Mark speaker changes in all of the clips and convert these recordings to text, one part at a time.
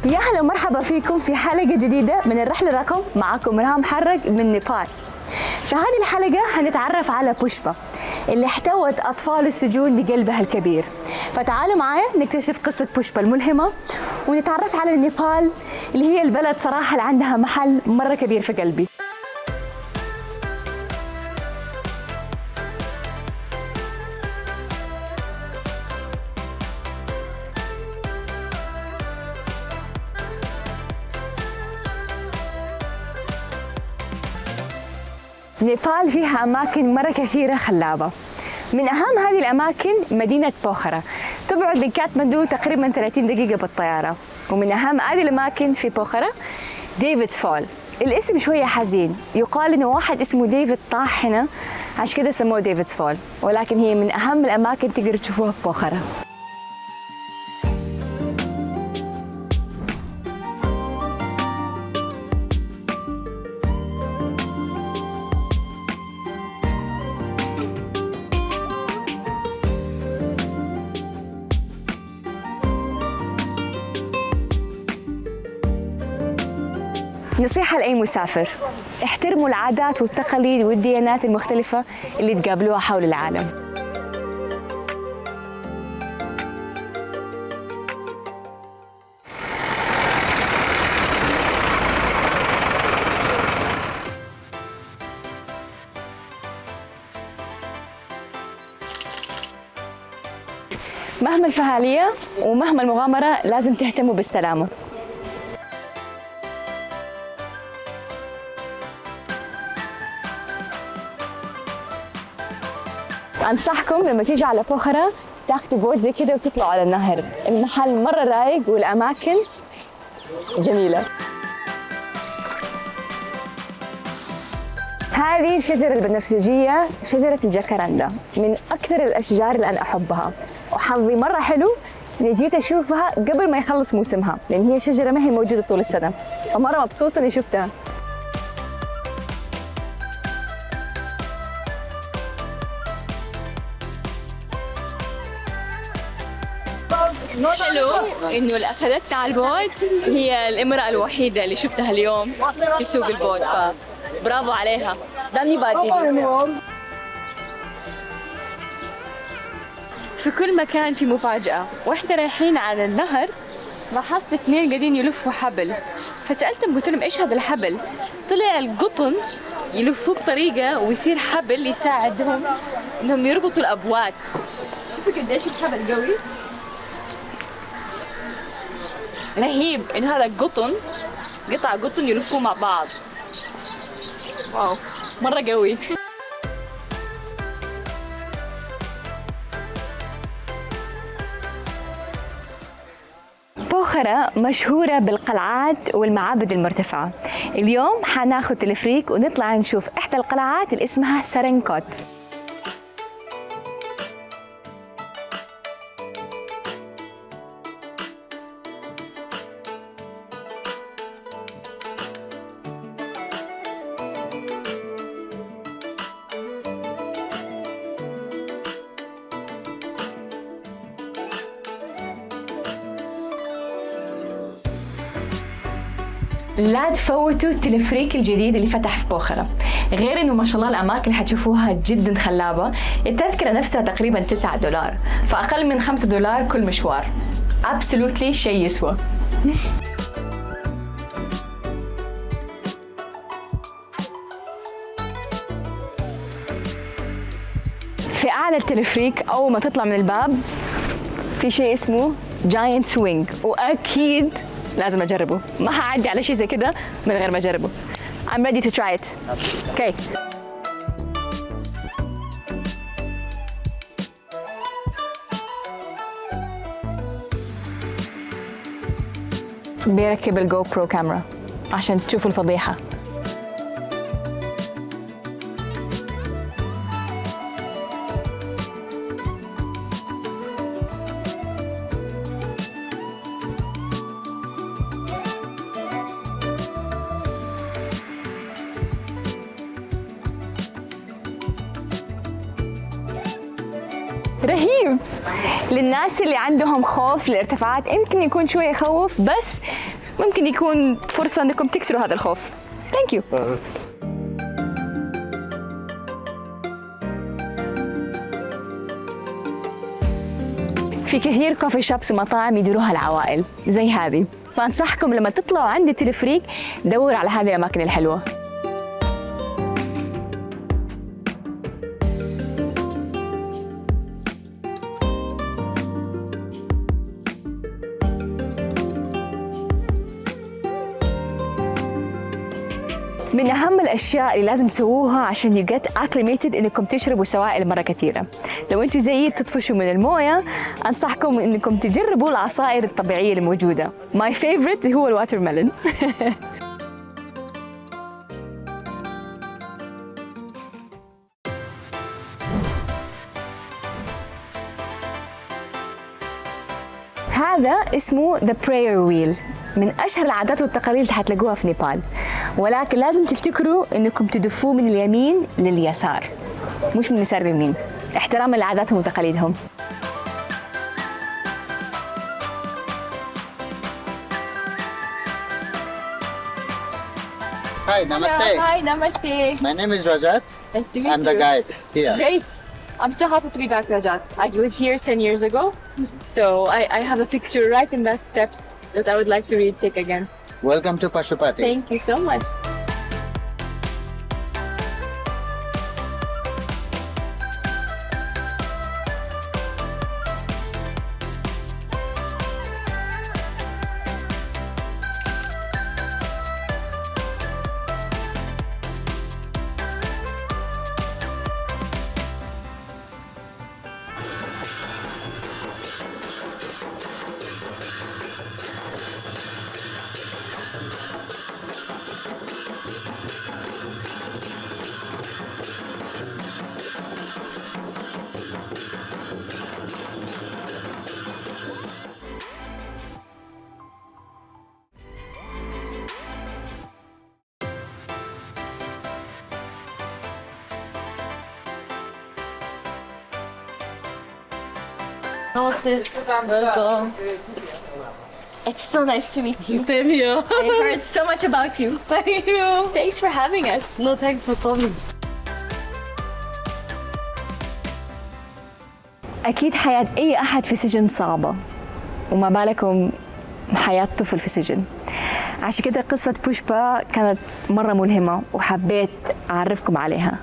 Speaker 1: يا هلا ومرحبا فيكم في حلقة جديدة من الرحلة رقم. معكم محرق من نيبال. في هذه الحلقة هنتعرف على بوشبا اللي احتوت أطفال السجون بقلبها الكبير. فتعالوا معايا نكتشف قصة بوشبا الملهمة ونتعرف على نيبال اللي هي البلد صراحة اللي عندها محل مرة كبير في قلبي. نيبال فيها أماكن مرة كثيرة خلابة. من أهم هذه الأماكن مدينة بوخارا، تبعد من كاتماندو تقريبا 30 دقيقة بالطيارة. ومن أهم هذه الأماكن في بوخارا ديفيد's فول. الاسم شوية حزين، يقال إنه واحد اسمه ديفيد طاح هنا عشان كده سموه ديفيد's فول، ولكن هي من أهم الأماكن تقدروا تشوفوها في بوخارا. نصيحة لأي مسافر: احترموا العادات والتقاليد والديانات المختلفة اللي تقابلوها حول العالم. مهما الفعالية ومهما المغامرة لازم تهتموا بالسلامة. أنصحكم لما تيجوا على بوخارا تاخدوا بوت زي كده وتطلعوا على النهر. المحل مرة رايق والأماكن جميلة. هذه الشجرة البنفسجية شجرة الجاكاراندا، من أكثر الأشجار اللي أنا أحبها، وحظي مرة حلو إني جيت أشوفها قبل ما يخلص موسمها، لأن هي شجرة ما هي موجودة طول السنة، فمرة مبسوطة إني شفتها. حلو انه اللي اخذتنا على البوت هي الامرأة الوحيدة اللي شفتها اليوم في سوق البوت، فبرافو عليها. داني بادي. في كل مكان في مفاجأة. واحنا رايحين على النهر لاحظت اثنين قاعدين يلفوا حبل، فسألتهم قلت لهم ايش هذا الحبل؟ طلع القطن يلفوه بطريقة ويصير حبل يساعدهم انهم يربطوا الابوات. شوفوا قديش الحبل قوي، رهيب. إن هذا قطع قطن يلفوه مع بعض. واو مرة قوي. بوخارا مشهورة بالقلعات والمعابد المرتفعة. اليوم حناخد تلفريك ونطلع نشوف إحدى القلعات اللي اسمها سرنكوت. لا تفوتوا التلفريك الجديد اللي فتح في بوخارا. غير انه ما شاء الله الاماكن اللي حتشوفوها جدا خلابه. التذكره نفسها تقريبا $9، فاقل من $5 كل مشوار. absolutely شيء يسوى. في اعلى التلفريك اول ما تطلع من الباب في شيء اسمه جاينت سوينج، واكيد لازم أجربه. ما هعدي على شيء زي كده من غير ما أجربه. I'm ready to try it. Okay. بيركب الجو برو كاميرا عشان تشوفوا الفضيحة. رهيب. للناس اللي عندهم خوف للارتفاعات يمكن يكون شوية يخوف، بس ممكن يكون فرصة انكم تكسروا هذا الخوف. ثانك يو. في كثير كوفي شوبس ومطاعم يديروها العوائل زي هذه، فانصحكم لما تطلعوا عند التلفريك دوروا على هذه الاماكن الحلوه. من أهم الأشياء اللي لازم تسووها عشان you get acclimated إنكم تشربوا سوائل مرة كثيرة. لو أنتوا زيي تطفشوا من الموية، أنصحكم إنكم تجربوا العصائر الطبيعية الموجودة. My favorite هو الواتر ميلون. هذا اسمه The Prayer Wheel، من أشهر العادات والتقاليد اللي حتلاقوها في نيبال، ولكن لازم تفتكروا إنكم تدفوه من اليمين لليسار مش من اليسار لليمين، احتراما لعاداتهم وتقاليدهم.
Speaker 2: Hi, namaste.
Speaker 1: Hi, namaste.
Speaker 2: My name is Rajat.
Speaker 1: Nice to meet
Speaker 2: I'm the guide here.
Speaker 1: Great. I'm so happy to be back, Rajat. I was here 10 years ago, so I have a picture right in that steps that I would like to retake again.
Speaker 2: Welcome to Pashupati.
Speaker 1: Thank you so much. Welcome. It's so nice to meet you.
Speaker 3: Same here.
Speaker 1: I heard so much about you.
Speaker 3: Thank you.
Speaker 1: Thanks for having us.
Speaker 3: No, thanks for coming.
Speaker 1: أكيد حياة أي أحد في سجن صعبة، وما بالكم حياة طفل في سجن. عشان كده قصة بوشبا كانت مرة ملهمة وحبيت أعرفكم عليها.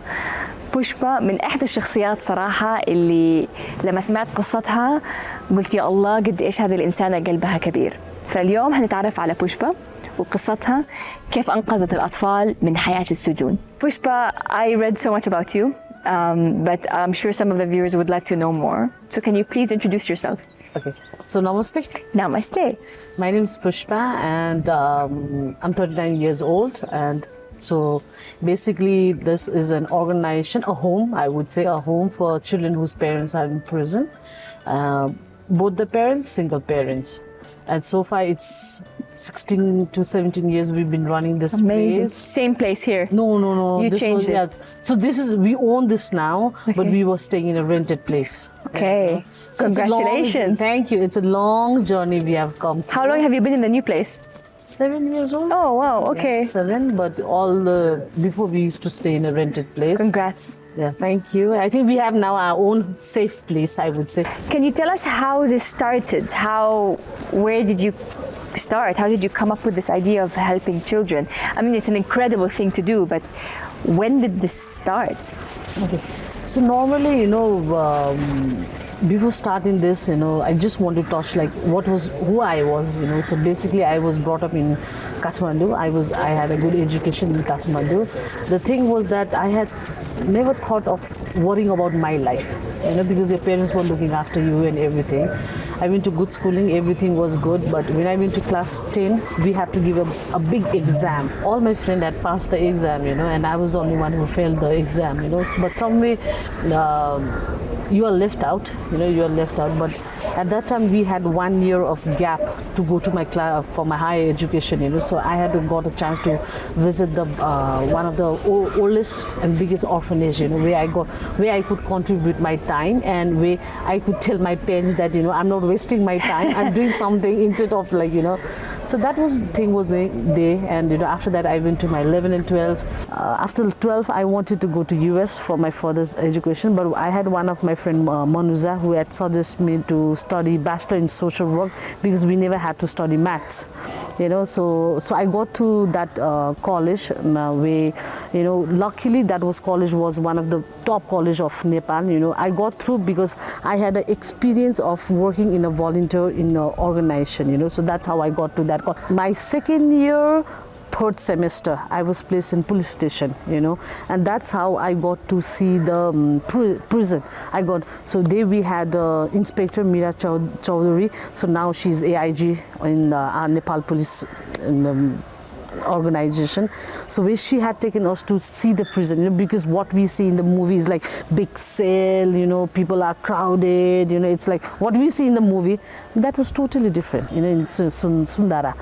Speaker 1: بوشبا من إحدى الشخصيات صراحة اللي لما سمعت قصتها قلت يا الله قد إيش هذه الإنسانة قلبها كبير. فاليوم هنتعرف على بوشبا وقصتها كيف أنقذت الأطفال من حياة السجون. بوشبا, I read so much about you, but I'm sure some of the viewers would like to know more. So can you please introduce yourself?
Speaker 3: Okay. So namaste.
Speaker 1: Namaste.
Speaker 3: My name is Pushpa and I'm 39 years old, and so basically this is an organization, a home, I would say, a home for children whose parents are in prison. Both the parents, single parents. And so far it's 16 to 17 years we've been running this
Speaker 1: Amazing.
Speaker 3: place.
Speaker 1: Same place here.
Speaker 3: No.
Speaker 1: You
Speaker 3: this
Speaker 1: changed
Speaker 3: was,
Speaker 1: it.
Speaker 3: yeah. So this is, we own this now, but
Speaker 1: Okay.
Speaker 3: we were staying in a rented place.
Speaker 1: Okay.
Speaker 3: So it's a long-
Speaker 1: Congratulations.
Speaker 3: thank you. It's a long journey we have come through.
Speaker 1: How long have you been in the new place?
Speaker 3: 7 years old.
Speaker 1: Oh, wow. Okay.
Speaker 3: Yeah, 7, but before we used to stay in a rented place.
Speaker 1: Congrats.
Speaker 3: Yeah, thank you. I think we have now our own safe place, I would say.
Speaker 1: Can you tell us how this started? Where did you start? How did you come up with this idea of helping children? I mean, it's an incredible thing to do, but when did this start?
Speaker 3: Okay. So normally, before starting this, I just want to touch like who I was, So basically, I was brought up in Kathmandu. I had a good education in Kathmandu. The thing was that I had never thought of worrying about my life, because your parents were looking after you and everything. I went to good schooling, everything was good, but when I went to class 10, we had to give a big exam. All my friends had passed the exam, and I was the only one who failed the exam, But some way, you are left out, you are left out. But at that time we had 1 year of gap to go to my class for my higher education, so I had got a chance to visit the one of the oldest and biggest orphanage, where I could contribute my time and where I could tell my parents that I'm not wasting my time, I'm doing something instead of so that was the thing was there. And after that I went to my 11 and 12. After 12 I wanted to go to US for my further education, but I had one of my friend Manuza who had suggested me to study bachelor in social work because we never had to study maths, so I got to that college where luckily that college was one of the top college of Nepal. I got through because I had an experience of working in a volunteer in an organization, so that's how I got to that. My second year, third semester, I was placed in police station, and that's how I got to see the prison. So there we had Inspector Mira Chowdhury, so now she's AIG in Nepal Police organization. So where she had taken us to see the prison, because what we see in the movie is like big cell, people are crowded, it's like what we see in the movie. That was totally different, in Sundara,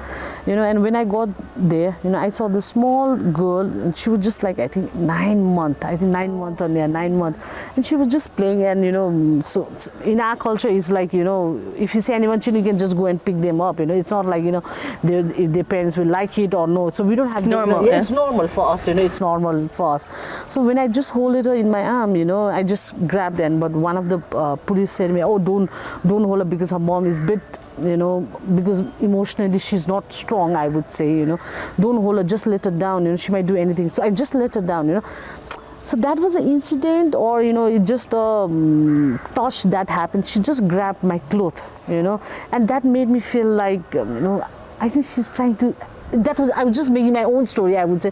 Speaker 3: and when I got there, I saw the small girl, and she was just like, I think 9 months, and she was just playing, and so in our culture it's like, if you see anyone children, you can just go and pick them up, it's not like, if their parents will like it or no. So we don't have. It's
Speaker 1: normal.
Speaker 3: It's normal for us, it's normal for us. So when I just hold her in my arm, I just grabbed her. But one of the police said to me, "Oh, don't hold her because her mom is bit." Because emotionally she's not strong, I would say. Don't hold her, just let her down. She might do anything. So I just let her down. So that was an incident, or it just touch that happened. She just grabbed my cloth, and that made me feel like, I think she's trying to. I was just making my own story, I would say.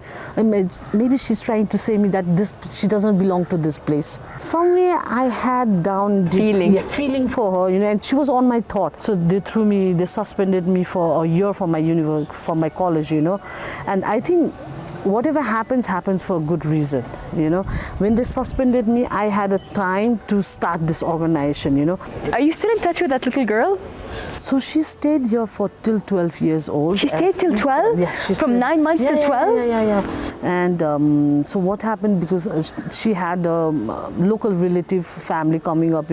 Speaker 3: Maybe she's trying to say me that she doesn't belong to this place. Somewhere I had down feeling for her, and she was on my thought. So they suspended me for a year from my college, and I think whatever happens for a good reason, When they suspended me, I had a time to start this organization,
Speaker 1: Are you still in touch with that little girl?
Speaker 3: So she stayed here for till 12 years old.
Speaker 1: She stayed till 12?
Speaker 3: Yeah,
Speaker 1: From 9 months till 12?
Speaker 3: Yeah. And so what happened, because she had a local relative family coming up,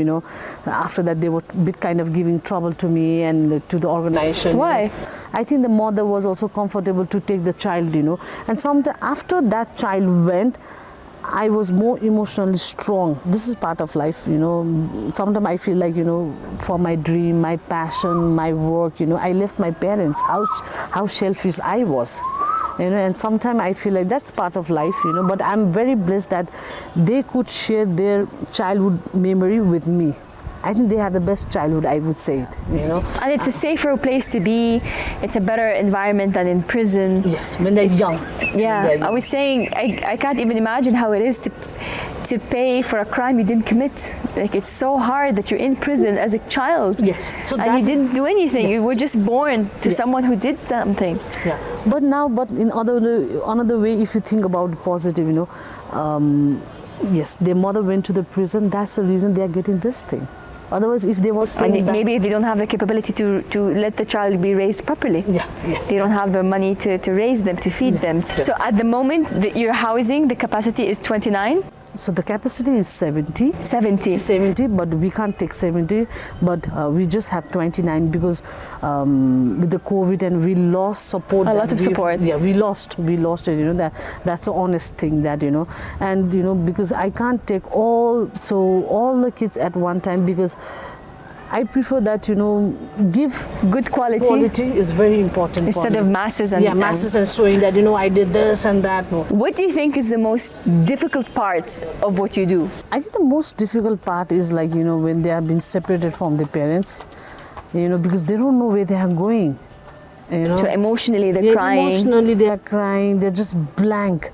Speaker 3: after that they were a bit kind of giving trouble to me and to the organization.
Speaker 1: Why?
Speaker 3: I think the mother was also comfortable to take the child, And sometime after that child went, I was more emotionally strong. This is part of life, Sometimes I feel like, for my dream, my passion, my work, I left my parents, how selfish I was. And sometimes I feel like that's part of life, But I'm very blessed that they could share their childhood memory with me. I think they had the best childhood, I would say it,
Speaker 1: And it's a safer place to be. It's a better environment than in prison.
Speaker 3: Yes, when they're young.
Speaker 1: Yeah, I was saying, I can't even imagine how it is to pay for a crime you didn't commit. Like, it's so hard that you're in prison as a child.
Speaker 3: Yes.
Speaker 1: So and you didn't do anything. You were just born to someone who did something.
Speaker 3: Yeah. But in another way, if you think about it positive, yes, their mother went to the prison. That's the reason they are getting this thing. Otherwise, if they were staying back,
Speaker 1: maybe they don't have the capability to let the child be raised properly.
Speaker 3: Yeah.
Speaker 1: They don't have the money to raise them, to feed them. So at the moment, your housing, the capacity is 29?
Speaker 3: So the capacity is 70. 70, but we can't take 70, but we just have 29 because with the COVID and we lost support.
Speaker 1: A lot of support.
Speaker 3: Yeah, we lost it, that's the honest thing that, and, because I can't take all the kids at one time, because I prefer that, give
Speaker 1: good quality.
Speaker 3: Quality is very important
Speaker 1: instead of masses and
Speaker 3: masses and showing that, I did this and that. No.
Speaker 1: What do you think is the most difficult part of what you do?
Speaker 3: I think the most difficult part is like, when they are being separated from their parents, because they don't know where they are going.
Speaker 1: So emotionally they're crying.
Speaker 3: Emotionally they are crying. They're just blank.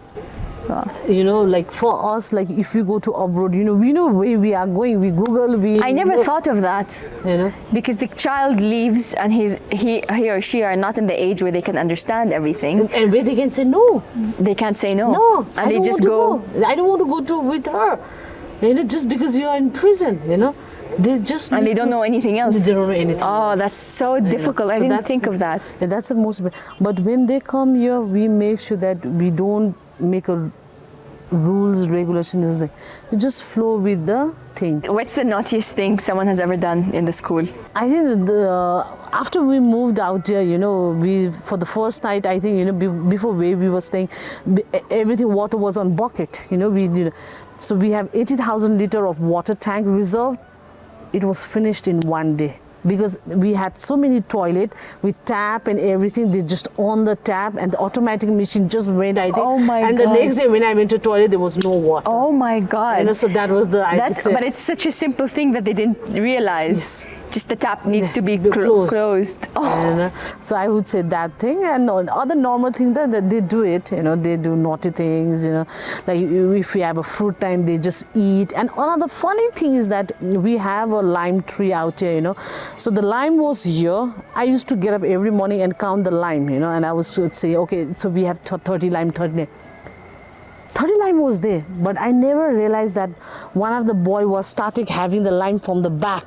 Speaker 3: Like for us, like if we go to abroad, we know where we are going. We Google.
Speaker 1: I never thought of that. Because the child leaves and he or she are not in the age where they can understand everything.
Speaker 3: And where they can say no.
Speaker 1: They can't say no.
Speaker 3: No.
Speaker 1: And they just go.
Speaker 3: I don't want to go with her. just because you are in prison, they just
Speaker 1: And
Speaker 3: need
Speaker 1: they don't
Speaker 3: to-
Speaker 1: know anything else.
Speaker 3: They don't know anything.
Speaker 1: Oh,
Speaker 3: else.
Speaker 1: that's so difficult. I
Speaker 3: So
Speaker 1: didn't
Speaker 3: that's-
Speaker 1: think of that.
Speaker 3: Yeah, that's the most. But when they come here, we make sure that we don't make a rules, regulations. We just flow with the thing.
Speaker 1: What's the naughtiest thing someone has ever done in the school?
Speaker 3: I think after we moved out here, we for the first night, I think before where we were staying, everything water was on bucket. So we have 80,000 liter of water tank reserved. It was finished in one day because we had so many toilet with tap and everything. They just on the tap and the automatic machine just went. I think.
Speaker 1: Oh my
Speaker 3: And
Speaker 1: God.
Speaker 3: the next day when I went to toilet, there was no water.
Speaker 1: Oh my God.
Speaker 3: So that was the.
Speaker 1: But it's such a simple thing that they didn't realize.
Speaker 3: Yes.
Speaker 1: Just the tap needs to be
Speaker 3: Closed.
Speaker 1: closed. Oh.
Speaker 3: And, so I would say that thing, and other normal things that they do it. They do naughty things. Like if we have a fruit time, they just eat. And another funny thing is that we have a lime tree out here. So the lime was here. I used to get up every morning and count the lime. And I would say, okay, so we have 30 lime, 30 lime was there, but I never realized that one of the boy was starting having the lime from the back.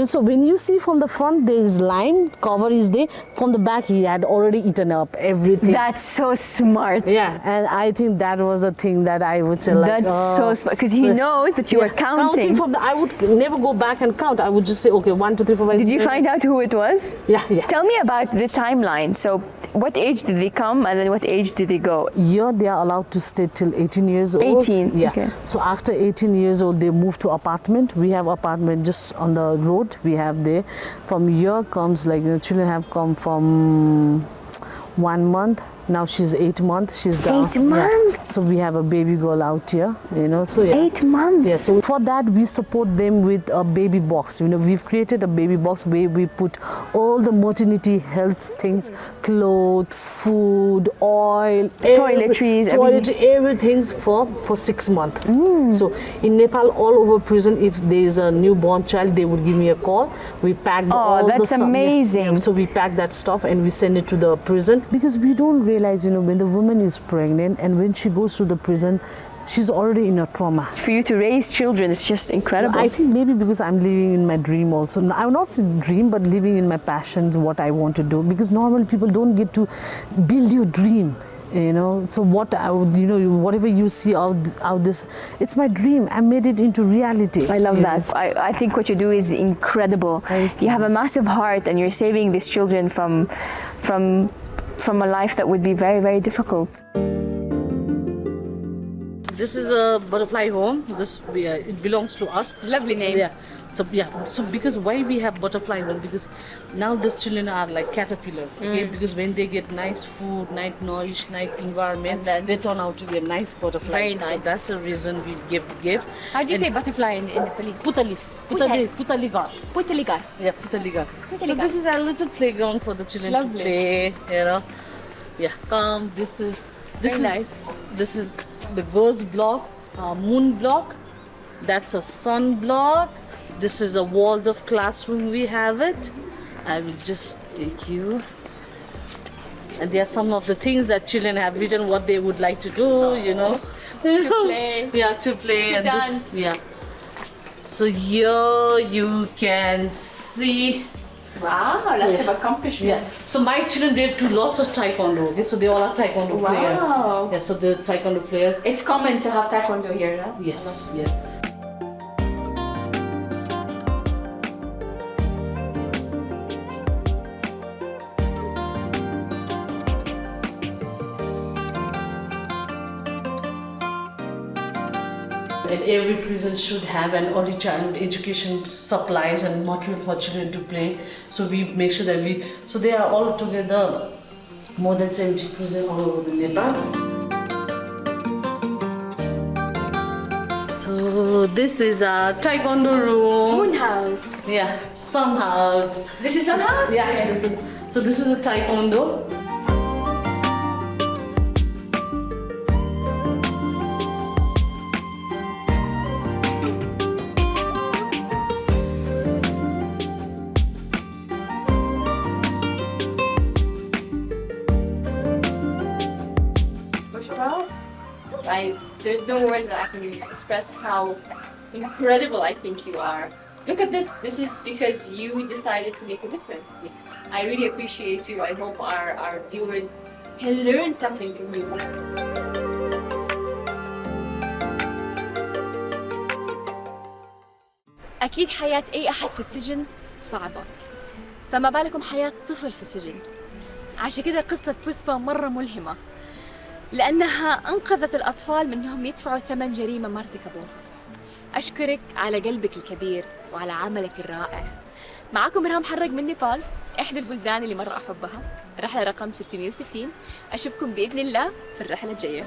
Speaker 3: So when you see from the front there is lime, cover is there. From the back he had already eaten up everything.
Speaker 1: That's so smart.
Speaker 3: Yeah, and I think that was a thing that I would say
Speaker 1: That's so smart because he knows that you are counting.
Speaker 3: from I would never go back and count. I would just say, okay, 1, 2, 3, 4, 5.
Speaker 1: Did you find out who it was?
Speaker 3: Yeah.
Speaker 1: Tell me about the timeline. So what age did they come and then what age did they go?
Speaker 3: Here they are allowed to stay till 18 years old.
Speaker 1: 18,
Speaker 3: Yeah.
Speaker 1: okay.
Speaker 3: So after 18 years old, they move to apartment. We have apartment just on the road. We have there. From here comes children have come from 1 month. Now she's 8 months. She's down.
Speaker 1: 8 months?
Speaker 3: Yeah. So we have a baby girl out here. So yeah.
Speaker 1: 8 months?
Speaker 3: Yeah, so for that we support them with a baby box. We've created a baby box where we put all the maternity health things, clothes, food, oil,
Speaker 1: Toiletries,
Speaker 3: everything for 6 months. So in Nepal, all over prison, if there is a newborn child, they would give me a call. We pack all the
Speaker 1: that's
Speaker 3: stuff.
Speaker 1: amazing.
Speaker 3: Yeah. So we pack that stuff and we send it to the prison because we don't realize, when the woman is pregnant and when she goes to the prison, she's already in a trauma.
Speaker 1: For you to raise children, it's just incredible.
Speaker 3: I think maybe because I'm living in my dream also. I would not say dream, but living in my passion, what I want to do. Because normally people don't get to build your dream. So what I would, whatever you see out this, it's my dream. I made it into reality.
Speaker 1: I love that. I think what you do is incredible. You have a massive heart and you're saving these children from a life that would be very, very difficult.
Speaker 3: This is a butterfly home. It belongs to us.
Speaker 1: Lovely name.
Speaker 3: Yeah. So because why we have butterfly home? Because now these children are like caterpillar. Okay. Because when they get nice food, nice nourish, nice environment, they turn out to be a nice butterfly.
Speaker 1: Very nice.
Speaker 3: So that's the reason we give gifts.
Speaker 1: How do you say butterfly in Nepalese?
Speaker 3: Putaligar.
Speaker 1: Putaligar.
Speaker 3: Yeah, Putaligar. So this is a little playground for the children
Speaker 1: Lovely.
Speaker 3: to play. Yeah. Come. This is
Speaker 1: nice.
Speaker 3: This is the girls block, moon block. That's a sun block. This is a Waldorf classroom. We have it. I will just take you. And there are some of the things that children have written what they would like to do.
Speaker 1: To play.
Speaker 3: Yeah, to play
Speaker 1: To
Speaker 3: and
Speaker 1: dance.
Speaker 3: Yeah. So here you can see.
Speaker 1: Wow, lots of accomplishment.
Speaker 3: Yeah. So my children, they do lots of taekwondo. Okay, so they all are taekwondo player.
Speaker 1: Wow.
Speaker 3: Yeah. So the taekwondo player.
Speaker 1: It's common to have taekwondo here, no?
Speaker 3: Yes. And every prison should have an early childhood education supplies and material for children to play. So we make sure that so they are all together more than 70 prisons all over Nepal. So this is our taekwondo room.
Speaker 1: Moon house.
Speaker 3: Yeah, sun house.
Speaker 1: This is some house?
Speaker 3: Yeah. So this is a taekwondo.
Speaker 1: there's no words that I can express how incredible I think you are. Look at this. This is because you decided to make a difference. I really appreciate you. I hope our viewers can learn something from you. أكيد حياة أي أحد في السجن صعبة، فما بالكم حياة طفل في السجن. عشان كده قصة بوشبا مرة ملهمة، لأنها أنقذت الأطفال من أنهم يدفعوا ثمن جريمة ما ارتكبوها. أشكرك على قلبك الكبير وعلى عملك الرائع. معكم مرام حرق من نيبال، إحدى البلدان اللي مرة أحبها، رحلة رقم 660. أشوفكم بإذن الله في الرحلة الجاية.